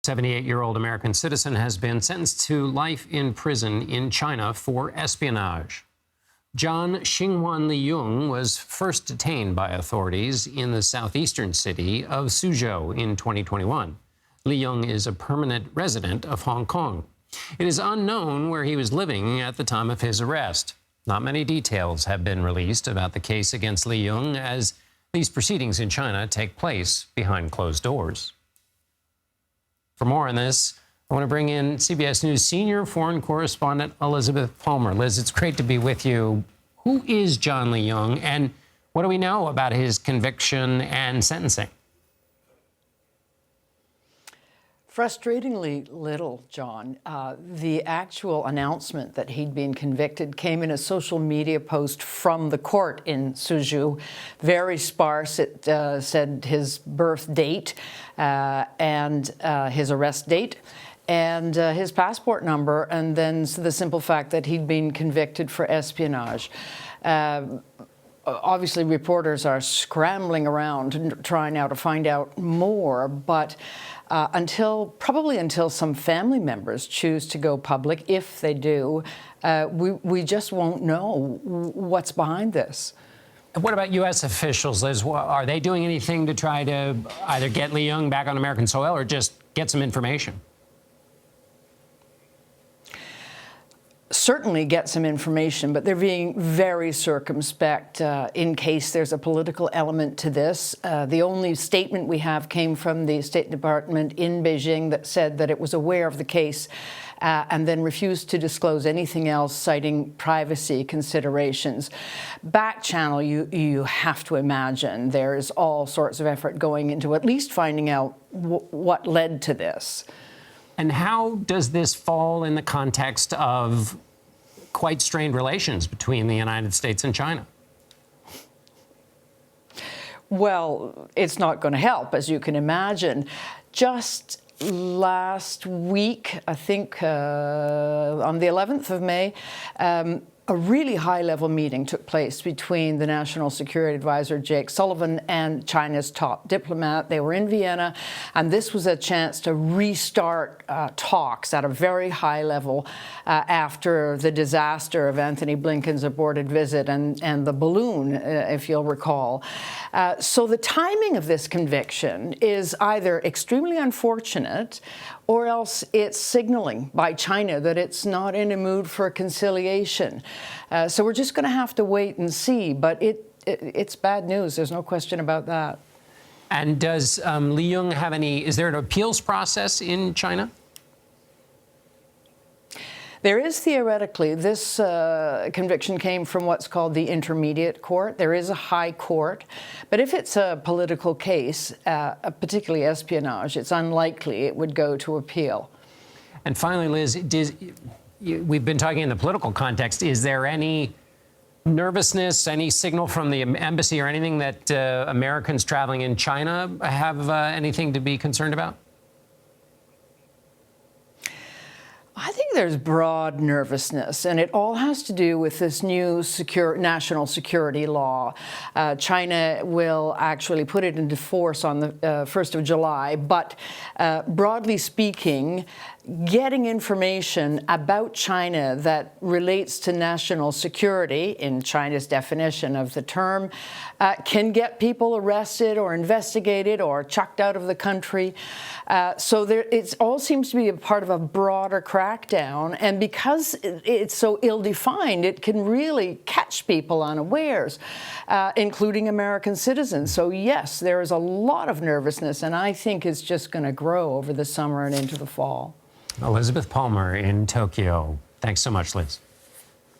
78-year-old American citizen has been sentenced to life in prison in China for espionage. John Xinhuan Liyong was first detained by authorities in the southeastern city of Suzhou in 2021. Liyong is a permanent resident of Hong Kong. It is unknown where he was living at the time of his arrest. Not many details have been released about the case against Liyong as these proceedings in China take place behind closed doors. For more on this, I want to bring in CBS News senior foreign correspondent Elizabeth Palmer. Liz, it's great to be with you. Who is John Liyong, and what do we know about his conviction and sentencing? Frustratingly little, John. The actual announcement that he'd been convicted came in a social media post from the court in Suzhou. Very sparse. It said his birth date and his arrest date and his passport number, and then the simple fact that he'd been convicted for espionage. Obviously, reporters are scrambling around trying now to find out more, but probably until some family members choose to go public, if they do, we just won't know what's behind this. What about U.S. officials, Liz? Are they doing anything to try to either get Liyong back on American soil or just get some information? Certainly get some information, but they're being very circumspect in case there's a political element to this. The only statement we have came from the State Department in Beijing that said that it was aware of the case and then refused to disclose anything else, citing privacy considerations. Back channel, you have to imagine there's all sorts of effort going into at least finding out what led to this. And how does this fall in the context of quite strained relations between the United States and China? Well, it's not going to help, as you can imagine. Just last week, I think on the 11th of May, a really high-level meeting took place between the National Security Advisor, Jake Sullivan, and China's top diplomat. They were in Vienna, and this was a chance to restart talks at a very high level after the disaster of Anthony Blinken's aborted visit and the balloon, if you'll recall. So the timing of this conviction is either extremely unfortunate or else it's signaling by China that it's not in a mood for conciliation. So we're just going to have to wait and see. But it's bad news. There's no question about that. And does Liyong have is there an appeals process in China? There is theoretically. This conviction came from what's called the intermediate court. There is a high court. But if it's a political case, particularly espionage, it's unlikely it would go to appeal. And finally, Liz, we've been talking in the political context. Is there any nervousness, any signal from the embassy or anything that Americans traveling in China have anything to be concerned about? I think there's broad nervousness, and it all has to do with this new national security law. China will actually put it into force on the 1st of July, but broadly speaking, getting information about China that relates to national security, in China's definition of the term, can get people arrested or investigated or chucked out of the country. So it all seems to be a part of a broader crackdown. And because it's so ill-defined, it can really catch people unawares, including American citizens. So yes, there is a lot of nervousness, and I think it's just going to grow over the summer and into the fall. Elizabeth Palmer in Tokyo. Thanks so much, Liz.